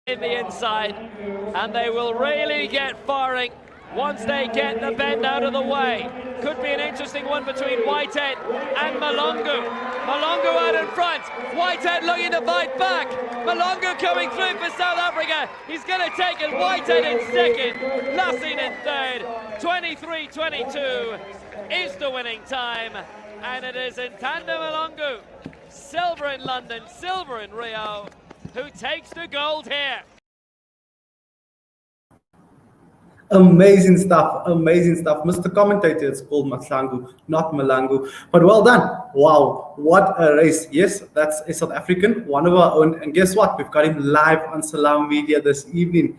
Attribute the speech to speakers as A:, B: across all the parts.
A: in the inside, and they will really get firing once they get the bend out of the way. Could be an interesting one between Whitehead and Mahlangu. Mahlangu out in front, Whitehead looking to fight back. Mahlangu coming through for South Africa. He's going to take it. Whitehead in second, Lassine in third. 23-22 is the winning time, and it is Ntando Mahlangu, silver in London, silver in Rio, who takes the gold here.
B: Amazing stuff, amazing stuff. Mr. Commentator, it's called Mahlangu, not Mahlangu. But well done. Wow, what a race. Yes, that's a South African, one of our own. And guess what? We've got him live on Salam Media this evening.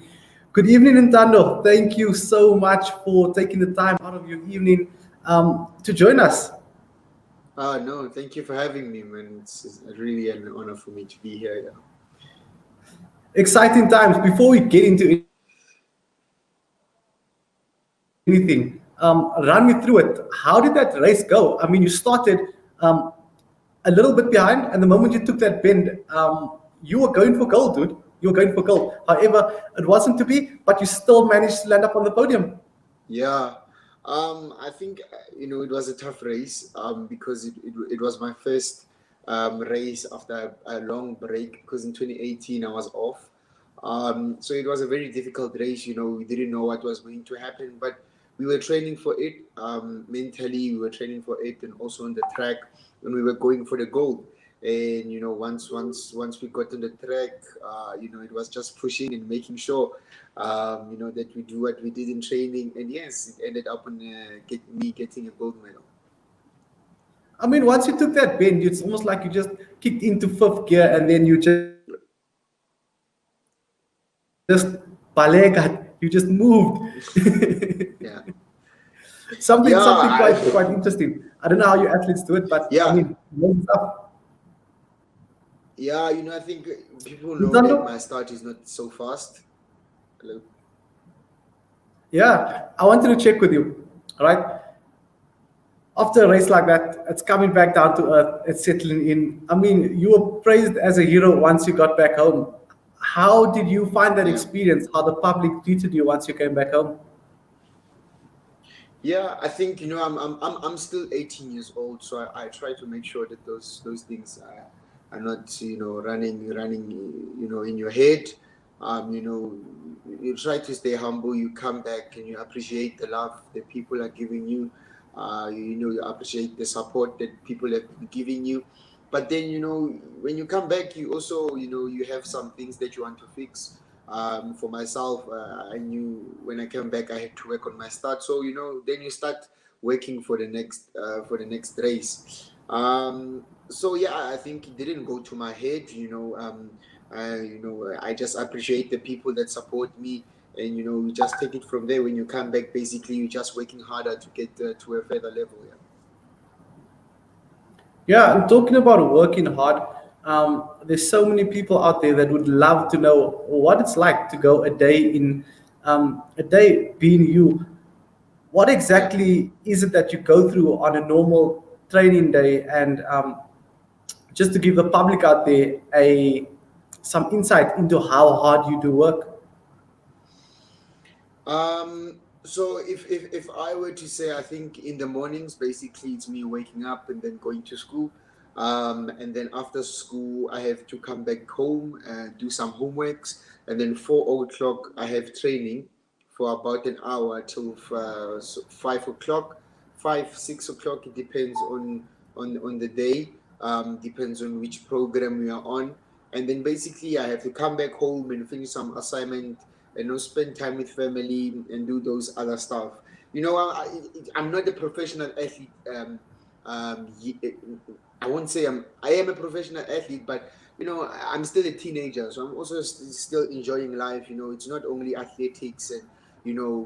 B: Good evening, Ntando. Thank you so much for taking the time out of your evening to join us.
C: No, thank you for having me, man. It's really an honor for me to be here.
B: Exciting times. Before we get into anything, run me through it. How did that race go? I mean, you started a little bit behind, and the moment you took that bend, you were going for gold, dude. You were going for gold. However, it wasn't to be, but you still managed to land up on the podium.
C: Yeah. I think, it was a tough race because it was my first race after a long break, because in 2018 I was off. So it was a very difficult race. We didn't know what was going to happen, but we were training for it. Mentally, we were training for it, and also on the track when we were going for the gold. And once we got on the track, it was just pushing and making sure that we do what we did in training. And yes, it ended up on me getting a gold medal.
B: I mean, once you took that bend, it's almost like you just kicked into fifth gear, and then you just balegat, you just moved.
C: Yeah.
B: Something quite interesting. I don't know how you athletes do it, but
C: yeah.
B: I mean, stuff.
C: Yeah, I think people know that my start is not so fast. Hello.
B: Yeah, I wanted to check with you, all right? After a race like that, it's coming back down to earth, it's settling in. I mean, you were praised as a hero once you got back home. How did you find that experience? How the public treated you once you came back home?
C: Yeah, I think I'm still 18 years old, so I try to make sure that those things are not running in your head. You try to stay humble. You come back and you appreciate the love that people are giving you. You appreciate the support that people have been giving you. But then when you come back, you also you have some things that you want to fix. For myself, I knew when I came back I had to work on my start. So then you start working for the next race. So yeah, I think it didn't go to my head. I just appreciate the people that support me, and we just take it from there. When you come back, basically you're just working harder to get to a further level.
B: Yeah, I'm talking about working hard. There's so many people out there that would love to know what it's like to go a day being you. What exactly is it that you go through on a normal training day? And just to give the public out there some insight into how hard you do work.
C: So if I were to say, I think in the mornings, basically it's me waking up and then going to school. And then after school, I have to come back home and do some homeworks. And then 4 o'clock, I have training for about an hour till 5 o'clock, 6 o'clock. It depends on the day, depends on which program we are on. And then basically I have to come back home and finish some assignment and spend time with family and do those other stuff. I'm not a professional athlete. I won't say I am a professional athlete, but I'm still a teenager, so I'm also still enjoying life. It's not only athletics and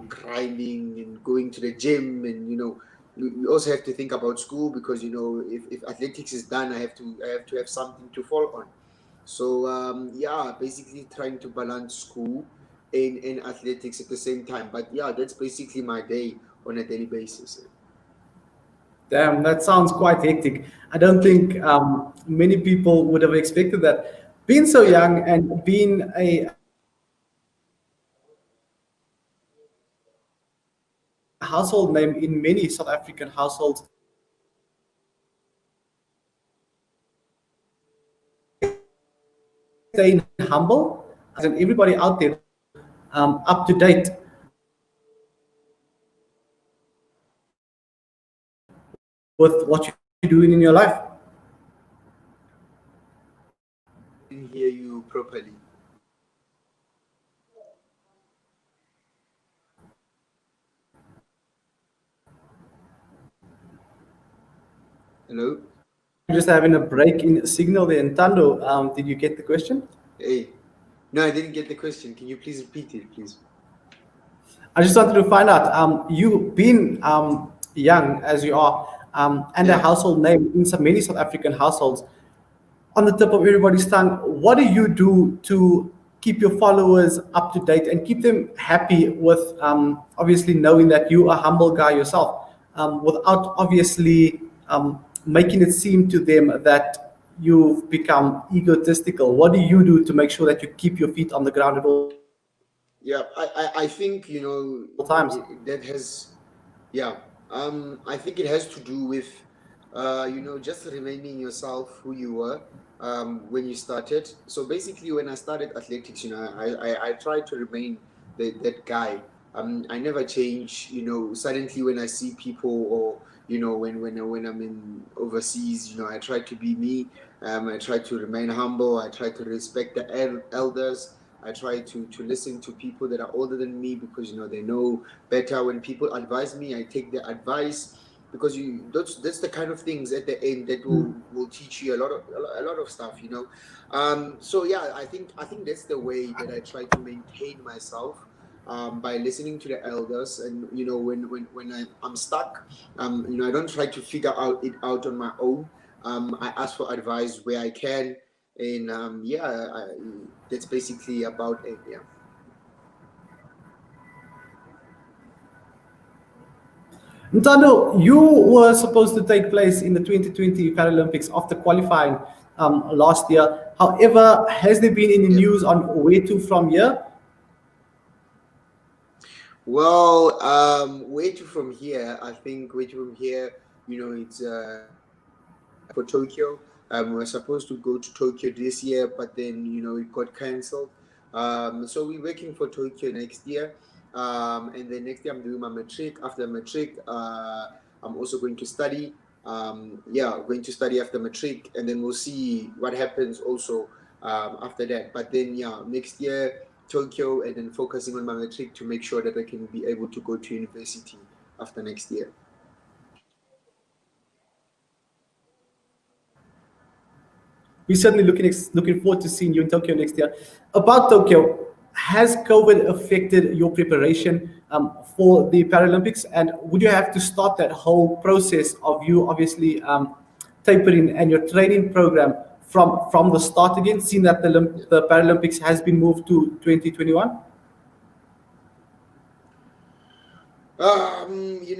C: grinding and going to the gym, and we also have to think about school, because if athletics is done, I have to have something to fall on. So basically trying to balance school and athletics at the same time. But yeah, that's basically my day on a daily basis.
B: Damn, that sounds quite hectic. I don't think many people would have expected that. Being so young and being a household name in many South African households. Staying humble, and everybody out there up to date with what you're doing in your life.
C: I didn't hear you properly. Hello?
B: Just having a break in signal there. Ntando, did you get the question?
C: Hey. No, I didn't get the question. Can you please repeat it, please?
B: I just wanted to find out, you being young as you are, and a household name in many South African households, on the tip of everybody's tongue, what do you do to keep your followers up to date and keep them happy with obviously knowing that you are a humble guy yourself, without obviously making it seem to them that you've become egotistical? What do you do to make sure that you keep your feet on the ground at all?
C: Yeah, I think,
B: times
C: that has, I think it has to do with, just remaining yourself who you were when you started. So basically, when I started athletics, I tried to remain that guy. I never change. Suddenly when I see people, or when I'm in overseas, I try to be me. I try to remain humble. I try to respect the elders. I try to listen to people that are older than me, because they know better. When people advise me, I take their advice, because that's the kind of things at the end that will teach you a lot of stuff. So yeah, I think that's the way that I try to maintain myself, by listening to the elders. And when I'm stuck, I don't try to figure it out on my own. I ask for advice where I can. And that's basically about it. Yeah.
B: Ntando, you were supposed to take place in the 2020 Paralympics after qualifying last year. However, has there been any news on where to from here?
C: Well, where to from here? I think where to from here, it's for Tokyo. We were supposed to go to Tokyo this year, but then it got cancelled. So we're working for Tokyo next year. And then next year I'm doing my matric. After matric, I'm also going to study. Going to study after matric, and then we'll see what happens also after that. But then next year Tokyo, and then focusing on my matric to make sure that I can be able to go to university after next year.
B: We're certainly looking forward to seeing you in Tokyo next year. About Tokyo, has COVID affected your preparation for the Paralympics? And would you have to start that whole process of you obviously tapering and your training program from the start again, seeing that the Paralympics has been moved to 2021?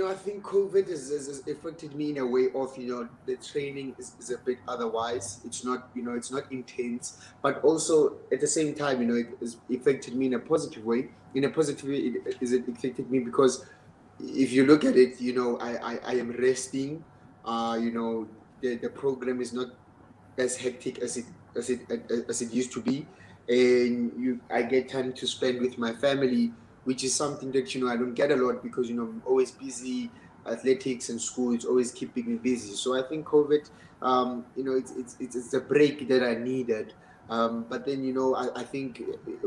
C: I think COVID has affected me in a way of, the training is a bit otherwise. It's not, it's not intense, but also at the same time, it has affected me in a positive way. In a positive way, it affected me because if you look at it, I am resting. The program is not as hectic as it used to be, and I get time to spend with my family, which is something that I don't get a lot, because I'm always busy. Athletics and school is always keeping me busy. So I think COVID, it's a break that I needed. But then I think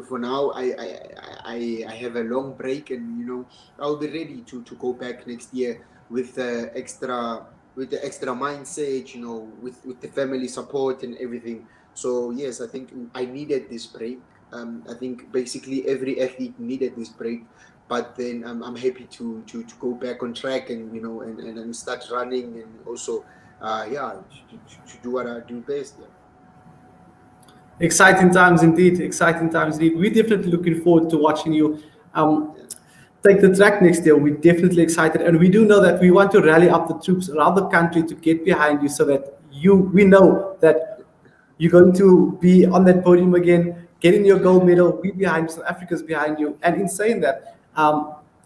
C: for now I have a long break, and I'll be ready to go back next year with the extra mindset, with the family support and everything. So yes, I think I needed this break. I think basically every athlete needed this break, but then I'm happy to go back on track and and start running, and also to do what I do best. Yeah.
B: Exciting times indeed. Exciting times indeed. We're definitely looking forward to watching you take the track next year. We're definitely excited, and we do know that we want to rally up the troops around the country to get behind you, so that we know that you're going to be on that podium again, getting your gold medal. We behind you, South Africa's behind you. And in saying that,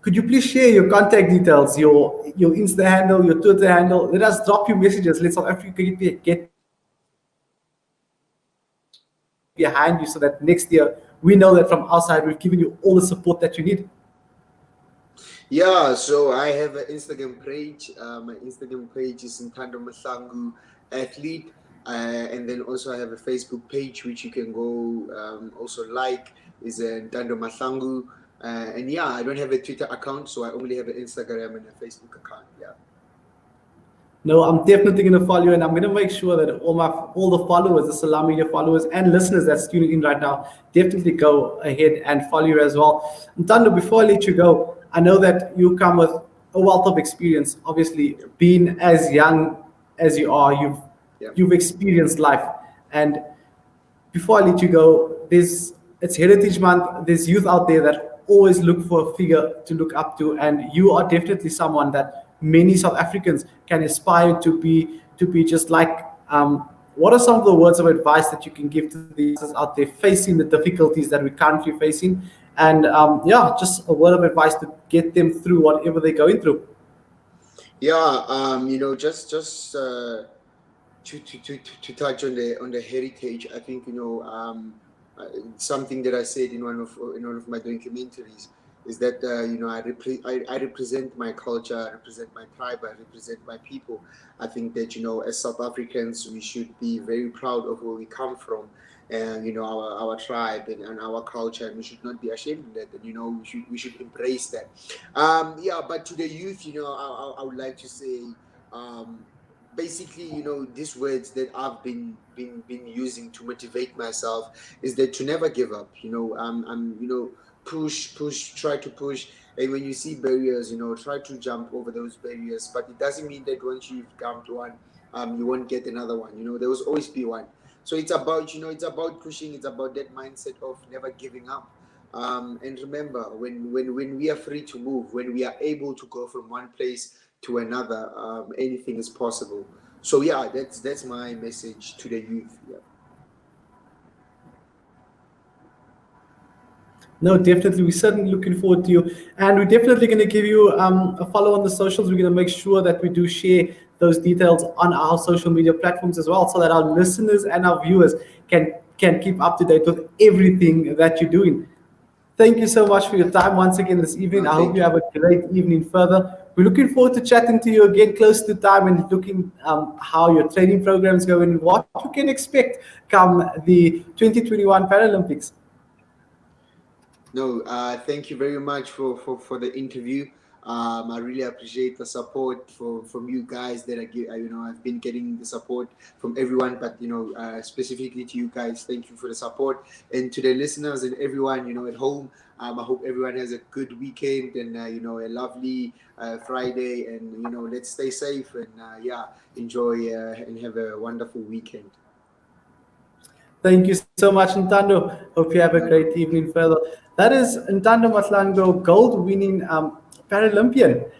B: Could you please share your contact details, your Insta handle, your Twitter handle? Let us drop you messages. Let South Africa get behind you so that next year we know that from our side we've given you all the support that you need.
C: Yeah, so I have an Instagram page. My Instagram page is Ntando Mahlangu Athlete. And then also I have a Facebook page which you can go also like, is Ntando Mahlangu. And yeah, I don't have a Twitter account, so I only have an Instagram and a Facebook account. Yeah.
B: No, I'm definitely going to follow you, and I'm going to make sure that all the followers, the Salam Media followers and listeners that's tuning in right now, definitely go ahead and follow you as well. Ntando, before I let you go, I know that you come with a wealth of experience. Obviously, being as young as you are, you've experienced life. And before I let you go, it's Heritage Month. There's youth out there that always look for a figure to look up to, and you are definitely someone that many South Africans can aspire to be just like. What are some of the words of advice that you can give to the youth out there facing the difficulties that we're currently facing? And just a word of advice to get them through whatever they're going through.
C: Yeah, just to touch on the heritage, I think something that I said in one of my documentaries is that I represent my culture, I represent my tribe, I represent my people. I think that as South Africans we should be very proud of where we come from, and our tribe and our culture, and we should not be ashamed of that. And we should embrace that. But to the youth, I would like to say, basically, these words that I've been using to motivate myself is that to never give up. Push, try to push. And when you see barriers, try to jump over those barriers. But it doesn't mean that once you've jumped one, you won't get another one. There will always be one. So it's about, it's about pushing. It's about that mindset of never giving up. And remember, when we are free to move, when we are able to go from one place to another, anything is possible. So yeah, that's my message to the youth. Yeah.
B: No, definitely. We're certainly looking forward to you. And we're definitely going to give you a follow on the socials. We're going to make sure that we do share those details on our social media platforms as well, so that our listeners and our viewers can keep up to date with everything that you're doing. Thank you so much for your time once again this evening. I hope you have a great evening further. We're looking forward to chatting to you again close to time and looking how your training programs go and what you can expect come the 2021 Paralympics.
C: No, thank you very much for the interview. I really appreciate the support from you guys that I've been getting the support from everyone, but specifically to you guys, thank you for the support, and to the listeners and everyone at home. I hope everyone has a good weekend and a lovely Friday, and let's stay safe and enjoy and have a wonderful weekend.
B: Thank you so much, Ntando. Hope you have a great evening further. That is Ntando Mahlangu, gold-winning Paralympian.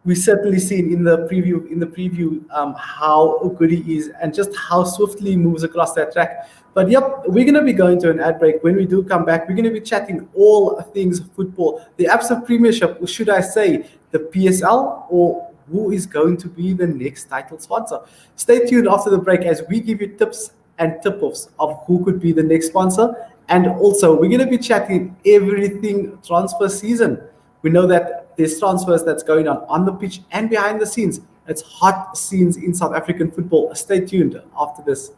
B: We certainly seen in the preview how good he is and just how swiftly he moves across that track. But yep, we're going to be going to an ad break. When we do come back, we're going to be chatting all things football, the Absa Premiership, or should I say the PSL, or who is going to be the next title sponsor. Stay tuned after the break as we give you tips and tip-offs of who could be the next sponsor. And also, we're going to be chatting everything transfer season. We know that there's transfers that's going on the pitch and behind the scenes. It's hot scenes in South African football. Stay tuned after this.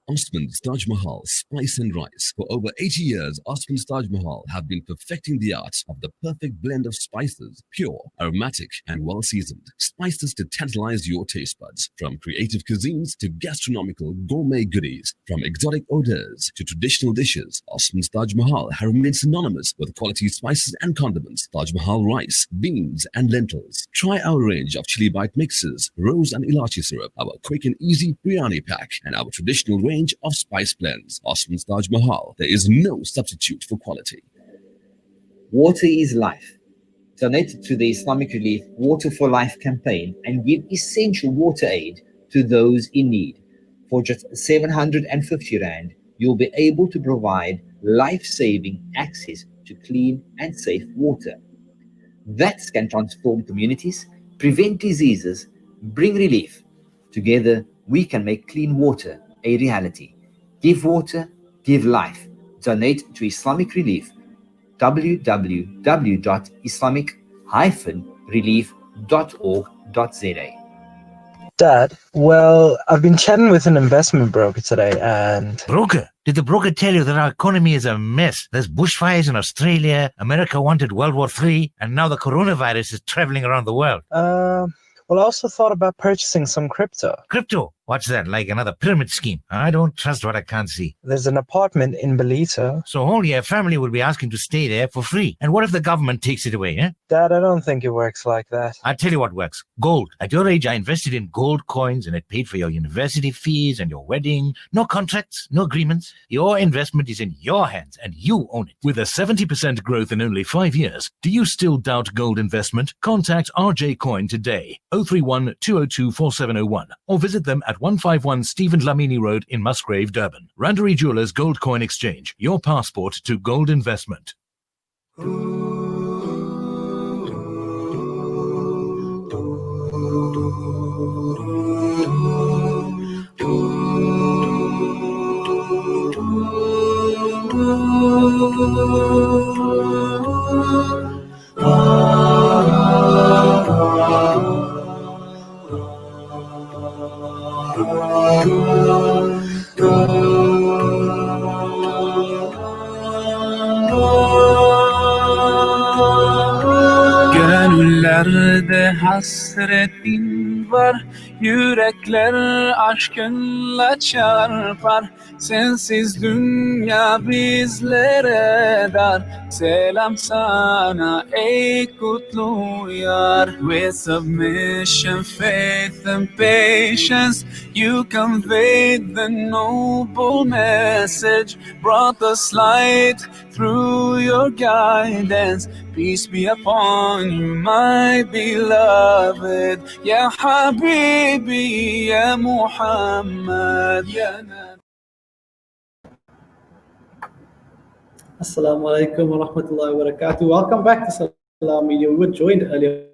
D: Osman's Taj Mahal Spice and Rice. For over 80 years, Osman's Taj Mahal have been perfecting the art of the perfect blend of spices, pure, aromatic, and well-seasoned. Spices to tantalize your taste buds. From creative cuisines to gastronomical gourmet goodies. From exotic odors to traditional dishes, Osman's Taj Mahal have remained synonymous with quality spices and condiments. Taj Mahal rice, beans, and lentils. Try our range of chili bite mixes, rose and ilachi syrup, our quick and easy biryani pack, and our traditional range of spice blends. Osman's Taj Mahal. There is no substitute for quality.
E: Water is life. donate to the Islamic Relief Water for Life campaign and give essential water aid to those in need. For just 750 Rand, you'll be able to provide life-saving access to clean and safe water. That can transform communities, prevent diseases, bring relief. Together, we can make clean water a reality. Give water, give life. Donate to Islamic Relief. www.islamic-relief.org.za.
F: Dad, well, I've been chatting with an investment broker today and...
G: Broker? Did the broker tell you that our economy is a mess? There's bushfires in Australia, America wanted World War III, and now the coronavirus is traveling around the world.
F: Well, I also thought about purchasing some crypto.
G: Crypto? What's that, like another pyramid scheme? I don't trust what I can't see.
F: There's an apartment in Belito.
G: So all your family will be asking to stay there for free. And what if the government takes it away, eh?
F: Dad, I don't think it works like that.
G: I'll tell you what works. Gold. At your age, I invested in gold coins and it paid for your university fees and your wedding. No contracts, no agreements. Your investment is in your hands and you own it. With a 70% growth in only 5 years, do you still doubt gold investment? Contact RJ Coin today, 031 202 4701, or visit them at 151 Stephen Lamini Road in Musgrave, Durban. Randery Jewelers Gold Coin Exchange, your passport to gold investment.
H: Gönüllerde hasretin var, yürekler aşkınla çarpar. Sensiz dünya bizlere dar. Selam sana ey kutlu yar. With submission, faith and patience, you conveyed the noble message, brought us light through your guidance. Peace be upon you, my beloved. Ya Habibi, Ya Muhammad, Ya Nabi.
B: Assalamu alaikum wa rahmatullahi wa barakatuh. Welcome back to Salam Media. We were joined earlier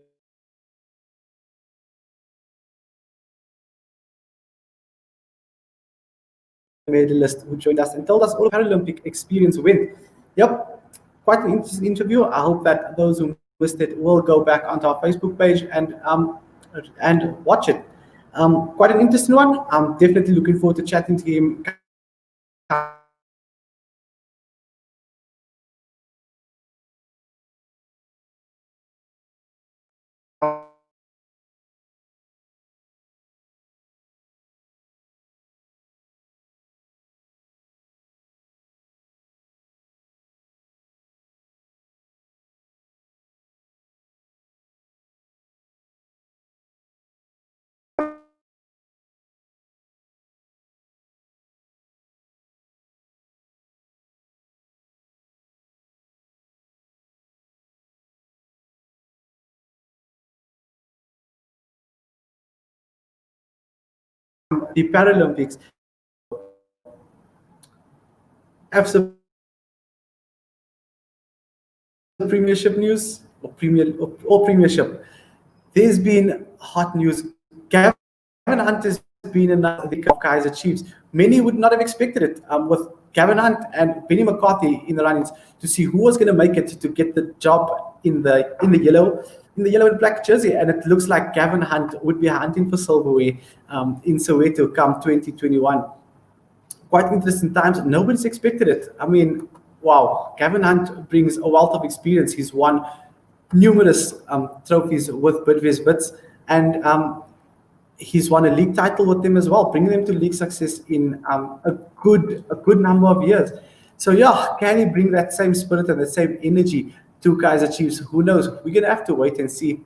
B: medalist who joined us and told us all the Paralympic experience went. Yep, quite an interesting interview. I hope that those who missed it will go back onto our Facebook page and watch it. Quite an interesting one. I'm definitely looking forward to chatting to him. The Paralympics. After Premiership news or Premiership, there's been hot news. Gavin Hunt has been another of Kaizer Chiefs. Many would not have expected it with Gavin Hunt and Benny McCarthy in the runnings to see who was going to make it to get the job in the yellow and black jersey, and it looks like Gavin Hunt would be hunting for silverware in Soweto come 2021. Quite interesting times. Nobody's expected it. I mean, wow, Gavin Hunt brings a wealth of experience. He's won numerous trophies with Bidvest Wits, and he's won a league title with them as well, bringing them to league success in a good number of years. So yeah, can he bring that same spirit and the same energy to Kaizer Chiefs? Who knows? We're going to have to wait and see.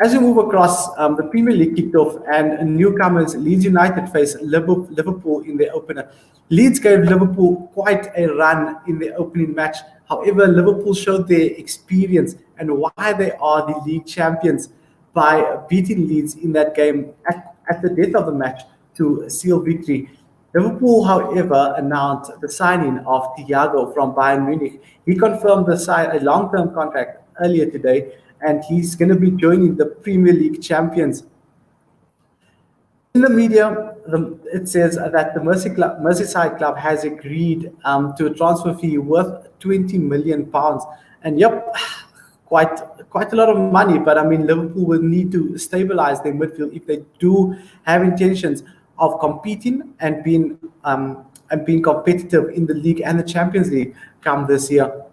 B: As we move across, the Premier League kicked off and newcomers Leeds United face Liverpool in their opener. Leeds gave Liverpool quite a run in their opening match. However, Liverpool showed their experience and why they are the league champions by beating Leeds in that game at the death of the match to seal victory. Liverpool, however, announced the signing of Thiago from Bayern Munich. He confirmed a long-term contract earlier today, and he's going to be joining the Premier League champions. In the media, it says that the Merseyside club has agreed to a transfer fee worth £20 million. And yep, quite a lot of money, but I mean, Liverpool will need to stabilize their midfield if they do have intentions of competing and being competitive in the league and the Champions League come this year.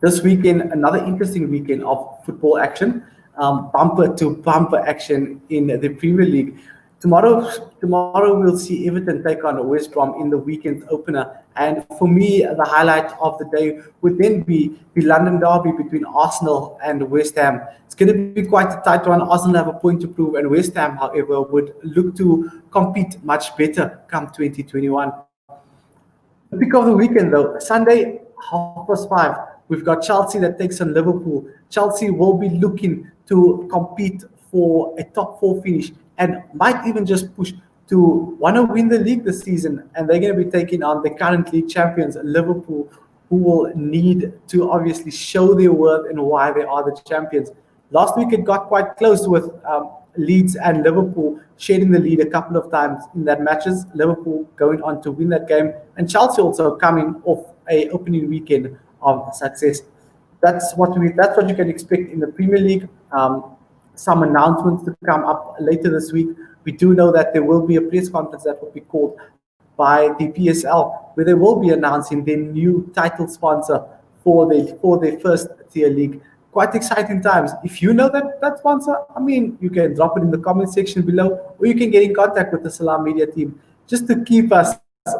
B: This weekend, another interesting weekend of football action, bumper to bumper action in the Premier League. Tomorrow we'll see Everton take on West Brom in the weekend opener. And for me, the highlight of the day would then be the London derby between Arsenal and West Ham. It's going to be quite a tight one. Arsenal have a point to prove, and West Ham, however, would look to compete much better come 2021. The pick of the weekend, though, Sunday, 5:30, we've got Chelsea that takes on Liverpool. Chelsea will be looking to compete for a top 4 finish and might even just push to want to win the league this season. And they're going to be taking on the current league champions, Liverpool, who will need to obviously show their worth and why they are the champions. Last week, it got quite close with Leeds and Liverpool sharing the lead a couple of times in that matches. Liverpool going on to win that game, and Chelsea also coming off a opening weekend of success. That's what you can expect in the Premier League. Some announcements to come up later this week. We do know that there will be a press conference that will be called by the PSL, where they will be announcing their new title sponsor for their first tier league. Quite exciting times. If you know that sponsor, I mean, you can drop it in the comment section below, or you can get in contact with the Salam Media team just to keep us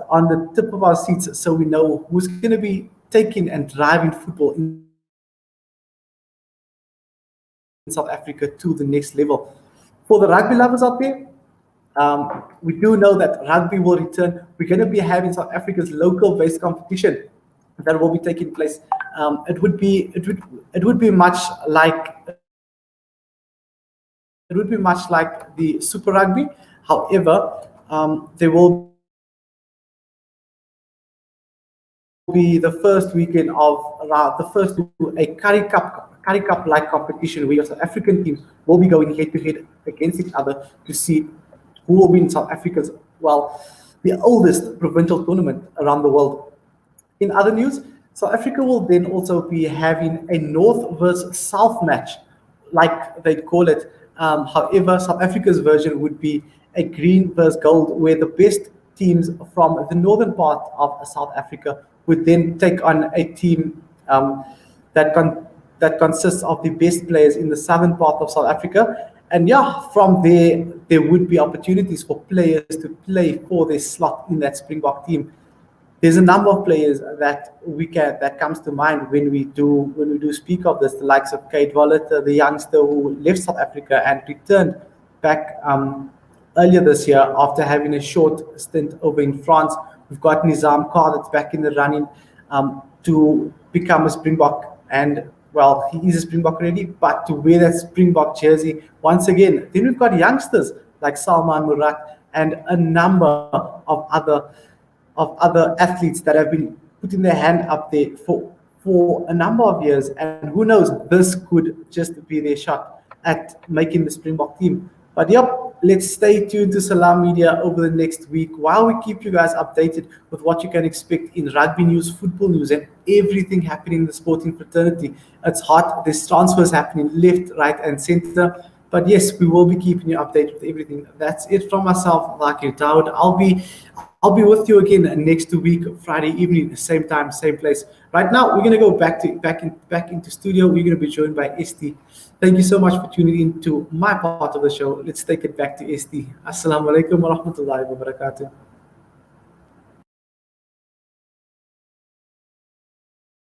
B: on the tip of our seats so we know who's going to be taking and driving football in South Africa to the next level. For the rugby lovers out there, we do know that rugby will return. We're going to be having South Africa's local-based competition that will be taking place. It would be much like the Super Rugby. However, there will be the first weekend of a Currie Cup-like competition where your South African teams will be going head-to-head against each other to see who will win South Africa's, the oldest provincial tournament around the world. In other news, South Africa will then also be having a North versus South match, like they call it. However, South Africa's version would be a green versus gold, where the best teams from the northern part of South Africa would then take on a team that consists of the best players in the southern part of South Africa. And from there would be opportunities for players to play for their slot in that Springbok team. There's a number of players that comes to mind when we do speak of this, the likes of Kate Voliter, the youngster who left South Africa and returned back earlier this year after having a short stint over in France. We've got Nizam Khan that's back in the running to become a Springbok, and he is a Springbok already, but to wear that Springbok jersey once again. Then we've got youngsters like Salman Murat and a number of other athletes that have been putting their hand up there for a number of years. And who knows, this could just be their shot at making the Springbok team. But let's stay tuned to Salam Media over the next week while we keep you guys updated with what you can expect in rugby news, football news, and everything happening in the sporting fraternity. It's hot. There's transfers happening left, right, and center. But yes, we will be keeping you updated with everything. That's it from myself, Thaakir, Dawood. I'll be with you again next week, Friday evening, same time, same place. Right now, we're gonna go back into studio. We're gonna be joined by ST. Thank you so much for tuning in to my part of the show. Let's take it back to ST. Assalamu alaikum wa rahmatullahi wa barakatuh.